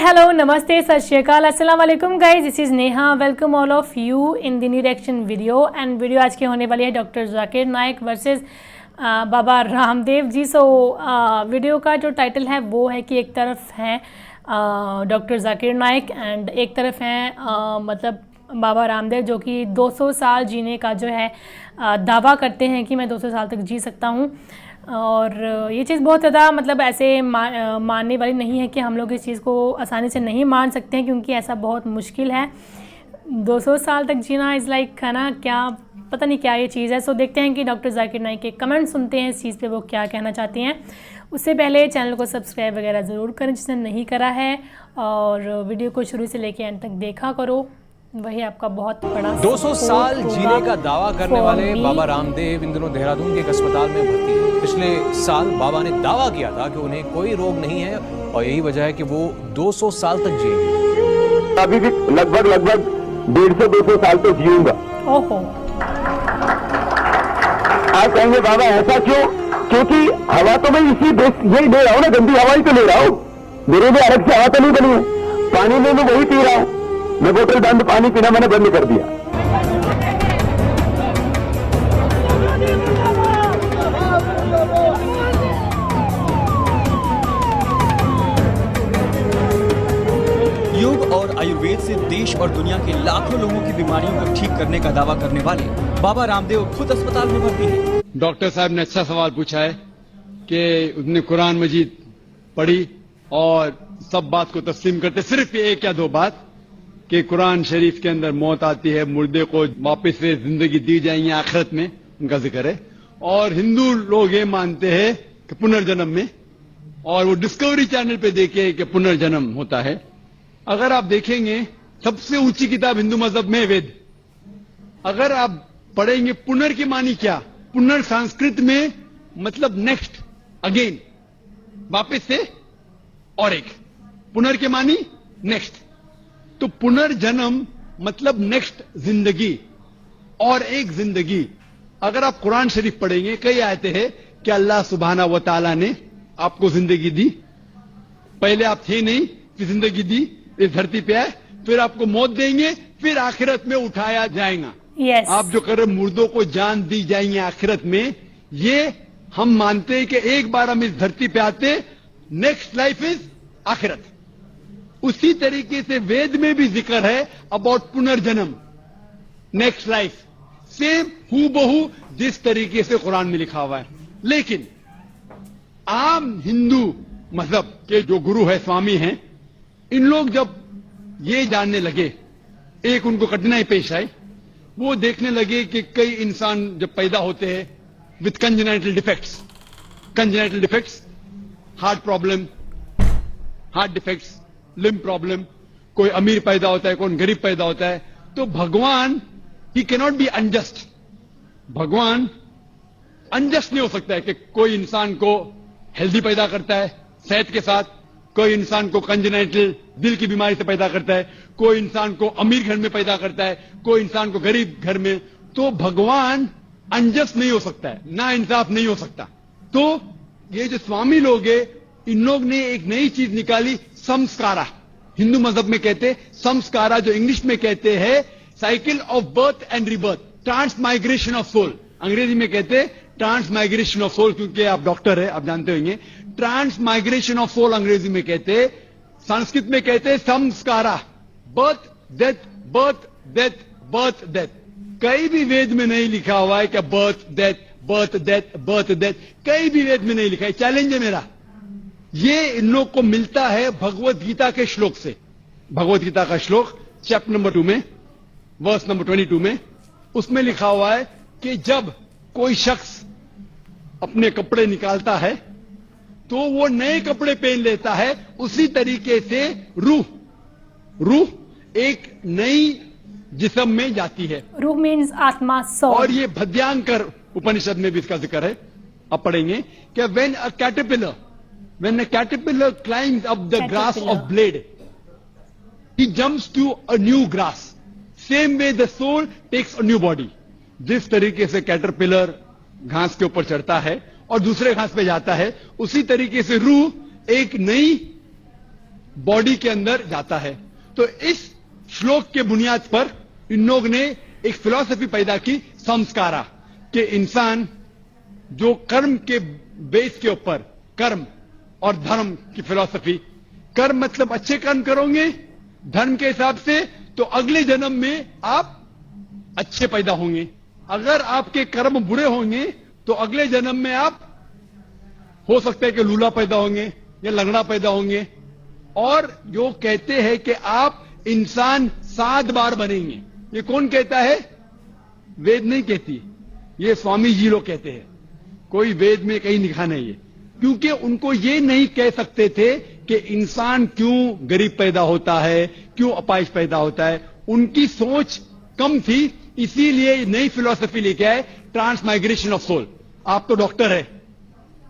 hello, namaste, sat shri akal, assalamu alaikum guys, this is Neha. Welcome all of you in the new reaction video and video आज की होने वाली है doctor Zakir Naik versus Baba Ramdev ji. So video का जो title है वो है कि एक तरफ हैं डॉक्टर जाकिर नाइक एंड एक तरफ हैं मतलब बाबा रामदेव जो कि 200 साल जीने का जो है दावा करते हैं कि मैं 200 साल तक जी सकता हूँ। और ये चीज़ बहुत ज़्यादा मतलब ऐसे मानने वाली नहीं है कि हम लोग इस चीज़ को आसानी से नहीं मान सकते हैं, क्योंकि ऐसा बहुत मुश्किल है 200 साल तक जीना। इज़ लाइक है ना, क्या पता नहीं क्या ये चीज़ है। सो देखते हैं कि डॉक्टर जाकिर नाइक के कमेंट सुनते हैं इस चीज़ पे वो क्या कहना चाहती हैं। उससे पहले चैनल को सब्सक्राइब वगैरह ज़रूर करें जिसने नहीं करा है, और वीडियो को शुरू से लेकर एंड तक देखा करो, वही आपका बहुत बड़ा 200 साल जीने का दावा करने वाले बाबा रामदेव इन दिनों देहरादून के एक अस्पताल में भर्ती हैं। पिछले साल बाबा ने दावा किया था कि उन्हें कोई रोग नहीं है और यही वजह है कि वो 200 साल तक जिएंगे। अभी भी लगभग 150-200 साल तो जीऊंगा। ओहो। आप कहेंगे बाबा ऐसा क्यों? क्योंकि हवा तो मैं इसी यही ले रहा हूँ ना, गंदी हवा ही तो ले रहा हूँ। मेरे लिए अलग से हवा तो नहीं बनी है। पानी में मैं वही पी रहा हूँ। मैं बोतल बंद पानी पीना मैंने बंद कर दिया। योग और आयुर्वेद से देश और दुनिया के लाखों लोगों की बीमारियों को ठीक करने का दावा करने वाले बाबा रामदेव खुद अस्पताल में भर्ती हैं। डॉक्टर साहब ने अच्छा सवाल पूछा है कि उसने कुरान मजीद पढ़ी और सब बात को तस्लीम करते, सिर्फ एक या दो बात कि कुरान शरीफ के अंदर मौत आती है, मुर्दे को वापस से जिंदगी दी जाएंगी आखिरत में, उनका जिक्र है। और हिंदू लोग ये मानते हैं कि पुनर्जन्म में, और वो डिस्कवरी चैनल पे देखे कि पुनर्जन्म होता है। अगर आप देखेंगे सबसे ऊंची किताब हिंदू मजहब में वेद, अगर आप पढ़ेंगे पुनर की मानी क्या, पुनर संस्कृत में मतलब नेक्स्ट, अगेन, वापस से, और एक पुनर के मानी नेक्स्ट। तो पुनर्जन्म मतलब नेक्स्ट जिंदगी और एक जिंदगी। अगर आप कुरान शरीफ पढ़ेंगे कई आयतें हैं कि अल्लाह सुब्हाना व तआला ने आपको जिंदगी दी, पहले आप थे नहीं, फिर जिंदगी दी, इस धरती पे आए, फिर आपको मौत देंगे, फिर आखिरत में उठाया जाएगा। yes. आप जो कर रहे मुर्दों को जान दी जाएंगे आखिरत में, ये हम मानते हैं कि एक बार हम इस धरती पे आते, नेक्स्ट लाइफ इज आखिरत। उसी तरीके से वेद में भी जिक्र है अबाउट पुनर्जन्म, नेक्स्ट लाइफ, सेम हूबहू जिस तरीके से कुरान में लिखा हुआ है। लेकिन आम हिंदू मजहब के जो गुरु है, स्वामी हैं, इन लोग जब ये जानने लगे, एक उनको कठिनाई पेश आई, वो देखने लगे कि कई इंसान जब पैदा होते हैं with congenital defects, heart problem, heart defects, limb problem, कोई अमीर पैदा होता है, कोई गरीब पैदा होता है, तो भगवान ही कैनॉट बी अनजस्ट। भगवान अनजस्ट नहीं हो सकता है कि कोई इंसान को हेल्दी पैदा करता है सेहत के साथ, कोई इंसान को कंजेनाइटल दिल की बीमारी से पैदा करता है, कोई इंसान को अमीर घर में पैदा करता है, कोई इंसान को गरीब घर में। तो भगवान अनजस्ट नहीं हो सकता है, ना इंसाफ नहीं हो सकता। तो ये जो स्वामी लोग हैं, इन लोग ने एक नई चीज निकाली, संस्कारा। हिंदू मजहब में कहते संस्कारा, जो इंग्लिश में कहते हैं cycle of birth and rebirth, transmigration of soul. अंग्रेजी में कहते ट्रांसमाइग्रेशन ऑफ सोल, क्योंकि आप डॉक्टर है, आप जानते होंगे। ट्रांसमाइग्रेशन ऑफ सोल अंग्रेजी में कहते, संस्कृत में कहते संस्कारा, birth death, birth death, birth death. कहीं भी वेद में नहीं लिखा हुआ है कि birth death, birth death, birth death, कहीं भी वेद में नहीं लिखा है। चैलेंज है मेरा, ये इन लोग को मिलता है भगवत गीता के श्लोक से। भगवत गीता का श्लोक चैप्टर नंबर 2 में, वर्स नंबर 22 में, उसमें लिखा हुआ है कि जब कोई शख्स अपने कपड़े निकालता है तो वो नए कपड़े पहन लेता है, उसी तरीके से रूह एक नई जिस्म में जाती है। रूह मीन्स आत्मा, सोल। और ये भद्यांकर उपनिषद में भी इसका जिक्र है, आप पढ़ेंगे कि when a caterpillar climbs up the grass of blade, he jumps to a new grass. Same way the soul takes a new body. जिस तरीके से कैटरपिलर घास के ऊपर चढ़ता है और दूसरे घास पे जाता है, उसी तरीके से रूह एक नई बॉडी के अंदर जाता है। तो इस श्लोक के बुनियाद पर इन लोग ने एक फिलॉसफी पैदा की, संस्कारा, कि इंसान जो कर्म के बेस के ऊपर, कर्म और धर्म की फिलॉसफी, कर्म मतलब अच्छे कर्म करोगे धर्म के हिसाब से तो अगले जन्म में आप अच्छे पैदा होंगे, अगर आपके कर्म बुरे होंगे तो अगले जन्म में आप हो सकता है कि लूला पैदा होंगे या लंगड़ा पैदा होंगे। और जो कहते हैं कि आप इंसान 7 बार बनेंगे, ये कौन कहता है? वेद नहीं कहती, ये स्वामी जी लोग कहते हैं, कोई वेद में कहीं लिखा नहीं है। क्योंकि उनको ये नहीं कह सकते थे कि इंसान क्यों गरीब पैदा होता है, क्यों अपाहिज पैदा होता है, उनकी सोच कम थी, इसीलिए नई फिलॉसफी लेके आए, ट्रांसमाइग्रेशन ऑफ सोल। आप तो डॉक्टर है,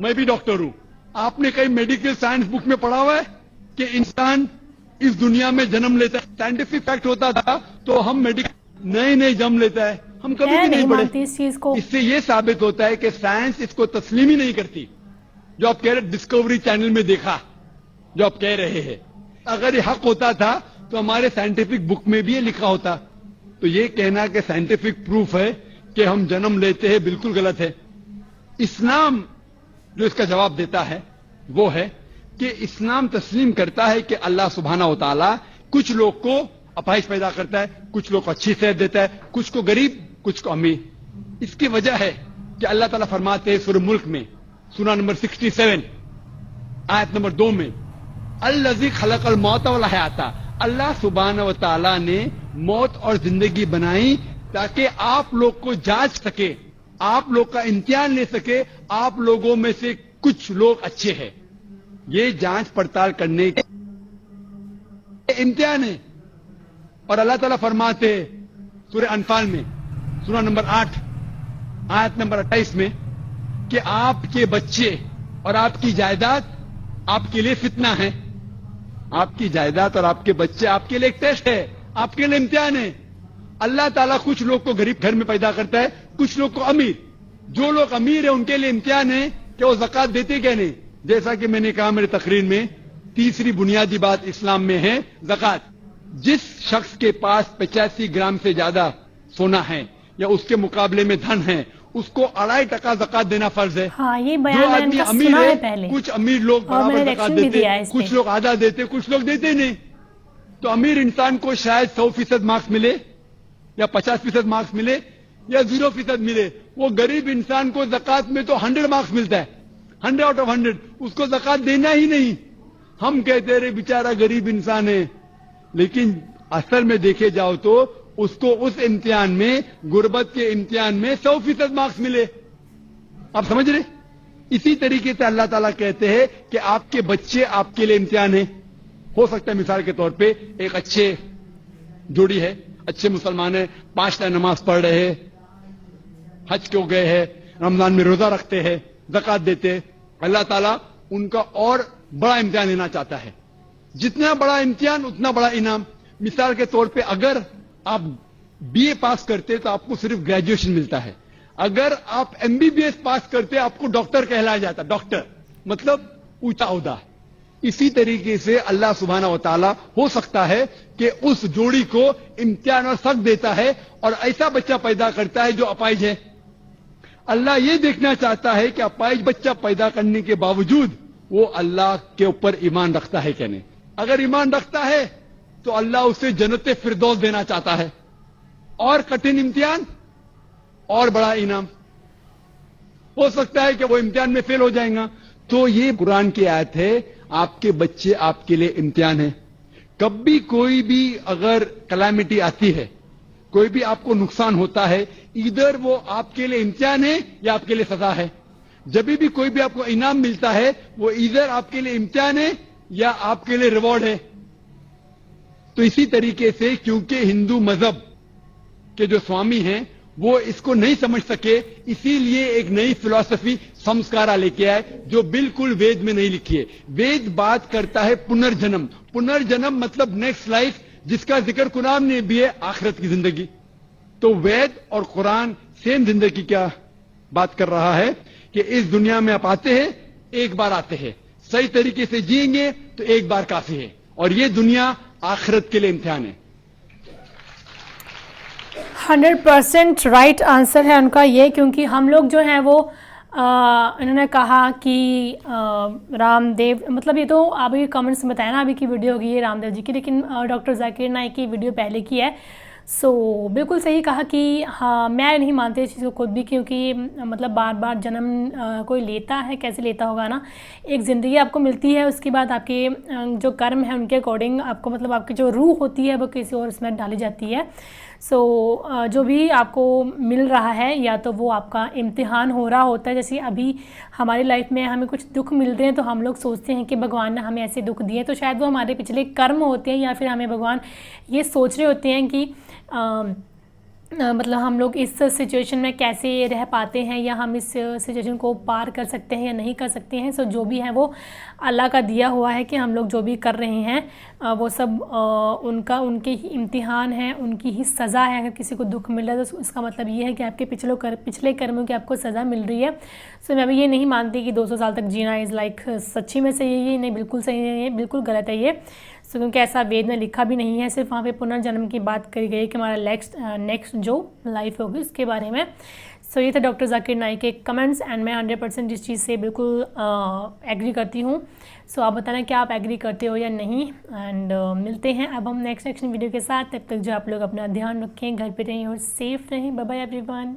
मैं भी डॉक्टर हूं, आपने कहीं मेडिकल साइंस बुक में पढ़ा हुआ है कि इंसान इस दुनिया में जन्म लेता है? साइंटिफिक फैक्ट होता था तो हम मेडिकल नए जन्म लेता है, हम कभी भी नहीं पढ़े। इस चीज को इससे यह साबित होता है कि साइंस इसको तस्लीम ही नहीं करती। जो आप कह रहे डिस्कवरी चैनल में देखा, जो आप कह रहे हैं, अगर ये हक होता था तो हमारे साइंटिफिक बुक में भी ये लिखा होता। तो ये कहना कि साइंटिफिक प्रूफ है कि हम जन्म लेते हैं, बिल्कुल गलत है। इस्लाम जो इसका जवाब देता है वो है कि इस्लाम तस्लीम करता है कि अल्लाह सुब्हानहू व तआला कुछ लोग को अपाहिज पैदा करता है, कुछ लोग को अच्छी सेहत देता है, कुछ को गरीब, कुछ को अमीर। इसकी वजह है कि अल्लाह ताला फरमाते हैं सूरह मुल्क में, सूरा नंबर 67 आयत नंबर 2 में, अल्लज़ी खलक़ल मौत वल हयाता, अल्लाह सुब्हानहू व तआला ने मौत और जिंदगी बनाई ताकि आप लोग को जांच सके, आप लोग का इम्तिहान ले सके, आप लोगों में से कुछ लोग अच्छे हैं। ये जांच पड़ताल करने के इम्तिहान है। और अल्लाह ताला फरमाते सूरह अनफाल में, सूरा नंबर 8 आयत नंबर 28 में, कि आपके बच्चे और आपकी जायदाद आपके लिए फितना है। आपकी जायदाद और आपके बच्चे आपके लिए एक टेस्ट है, आपके लिए इम्तिहान है। अल्लाह ताला कुछ लोग को गरीब घर में पैदा करता है, कुछ लोग को अमीर। जो लोग अमीर है उनके लिए इम्तिहान है कि वो ज़कात देते क्या नहीं। जैसा कि मैंने कहा मेरी तकरीर में, तीसरी बुनियादी बात इस्लाम में है ज़कात। जिस शख्स के पास 85 ग्राम से ज्यादा सोना है या उसके मुकाबले में धन है, उसको 2.5% ज़कात देना फर्ज है। हाँ, ये जो बयान आदमी मैंने अमीर सुना है है, पहले। कुछ अमीर लोग और मैंने बराबर ज़कात रिएक्शन भी देते, दिया है इस कुछ पे। लोग आधा देते, कुछ लोग देते नहीं। तो अमीर इंसान को शायद 100% मार्क्स मिले या 50% मार्क्स मिले या 0% मिले। वो गरीब इंसान को ज़कात में तो 100 मार्क्स मिलता है, 100 आउट ऑफ 100, उसको ज़कात देना ही नहीं। हम कहते रहे बेचारा गरीब इंसान है, लेकिन असल में देखे जाओ तो उसको उस इम्तिहान में, गुर्बत के इम्तिहान में 100% मार्क्स मिले। आप समझ रहे? इसी तरीके से अल्लाह ताला कहते हैं कि आपके बच्चे आपके लिए इम्तिहान है। हो सकता है मिसाल के तौर पे एक अच्छे जोड़ी है, अच्छे मुसलमान है, 5 टाइम नमाज पढ़ रहे हैं, हज को गए हैं, रमजान में रोजा रखते हैं, ज़कात देते हैं। अल्लाह ताला उनका और बड़ा इम्तिहान लेना चाहता है। जितना बड़ा इम्तिहान उतना बड़ा इनाम। मिसाल के तौर पे अगर आप बीए पास करते तो आपको सिर्फ ग्रेजुएशन मिलता है, अगर आप एमबीबीएस पास करते आपको डॉक्टर कहलाया जाता, डॉक्टर मतलब ऊंचा ओहदा। इसी तरीके से अल्लाह सुब्हानहू व तआला हो सकता है कि उस जोड़ी को इम्तिहान और सख्त देता है और ऐसा बच्चा पैदा करता है जो अपाहिज है। अल्लाह ये देखना चाहता है कि अपाहिज बच्चा पैदा करने के बावजूद वो अल्लाह के ऊपर ईमान रखता है क्या नहीं। अगर ईमान रखता है तो अल्लाह उसे जन्नत फिरदौस देना चाहता है। और कठिन इम्तिहान और बड़ा इनाम। हो सकता है कि वो इम्तिहान में फेल हो जाएगा। तो ये कुरान की आयत है, आपके बच्चे आपके लिए इम्तिहान है। कभी कोई भी अगर कलामिटी आती है, कोई भी आपको नुकसान होता है, इधर वो आपके लिए इम्तिहान है या आपके लिए सजा है। जब भी कोई भी आपको इनाम मिलता है वो इधर आपके लिए इम्तिहान है या आपके लिए रिवॉर्ड है। तो इसी तरीके से क्योंकि हिंदू मजहब के जो स्वामी हैं वो इसको नहीं समझ सके, इसीलिए एक नई फिलॉसफी संस्कारा लेके आए जो बिल्कुल वेद में नहीं लिखी है। वेद बात करता है पुनर्जन्म। पुनर्जन्म मतलब नेक्स्ट लाइफ, जिसका जिक्र कुरान ने भी है, आखिरत की जिंदगी। तो वेद और कुरान सेम जिंदगी क्या बात कर रहा है कि इस दुनिया में आप आते हैं, एक बार आते हैं, सही तरीके से जिएंगे तो एक बार काफी है, और ये दुनिया आखिरत के लिए इम्तिहान है। 100% राइट आंसर है उनका ये, क्योंकि हम लोग जो हैं वो इन्होंने कहा कि रामदेव, मतलब ये तो अभी कमेंट्स में बताया ना, अभी की वीडियो होगी ये रामदेव जी की, लेकिन डॉक्टर जाकिर नाइक की वीडियो पहले की है। सो बिल्कुल सही कहा कि हाँ, मैं नहीं मानती इस चीज़ को खुद भी, क्योंकि मतलब बार बार जन्म कोई लेता है, कैसे लेता होगा ना। एक ज़िंदगी आपको मिलती है, उसके बाद आपके जो कर्म है उनके अकॉर्डिंग आपको, मतलब आपकी जो रूह होती है वो किसी और उसमें डाली जाती है। सो जो भी आपको मिल रहा है या तो वो आपका इम्तिहान हो रहा होता है। जैसे अभी हमारी लाइफ में हमें कुछ दुख मिल रहे हैं तो हम लोग सोचते हैं कि भगवान ने हमें ऐसे दुख दिए, तो शायद वो हमारे पिछले कर्म होते हैं, या फिर हमें भगवान ये सोच रहे होते हैं कि मतलब हम लोग इस सिचुएशन में कैसे रह पाते हैं, या हम इस सिचुएशन को पार कर सकते हैं या नहीं कर सकते हैं। सो जो भी है वो अल्लाह का दिया हुआ है कि हम लोग जो भी कर रहे हैं वो सब उनके ही इम्तिहान है, उनकी ही सज़ा है। अगर किसी को दुख मिल रहा है तो इसका मतलब ये है कि आपके पिछले कर्मों की आपको सज़ा मिल रही है। सो मैं अभी ये नहीं मानती कि 200 साल तक जीना इज़ लाइक सच्ची में सही है, ये नहीं, बिल्कुल सही नहीं है, बिल्कुल गलत है ये। सो क्योंकि ऐसा वेद में लिखा भी नहीं है, सिर्फ वहाँ पे पुनर्जन्म की बात करी गई कि हमारा नेक्स्ट जो लाइफ होगी उसके बारे में। सो ये थे डॉक्टर जाकिर नाइक के कमेंट्स, एंड मैं 100% इस चीज़ से बिल्कुल एग्री करती हूँ। सो आप बताना क्या आप एग्री करते हो या नहीं। एंड मिलते हैं अब हम नेक्स्ट वीडियो के साथ। तब तक जो आप लोग अपना ध्यान रखें, घर पे रहें और सेफ रहें। Bye bye everyone.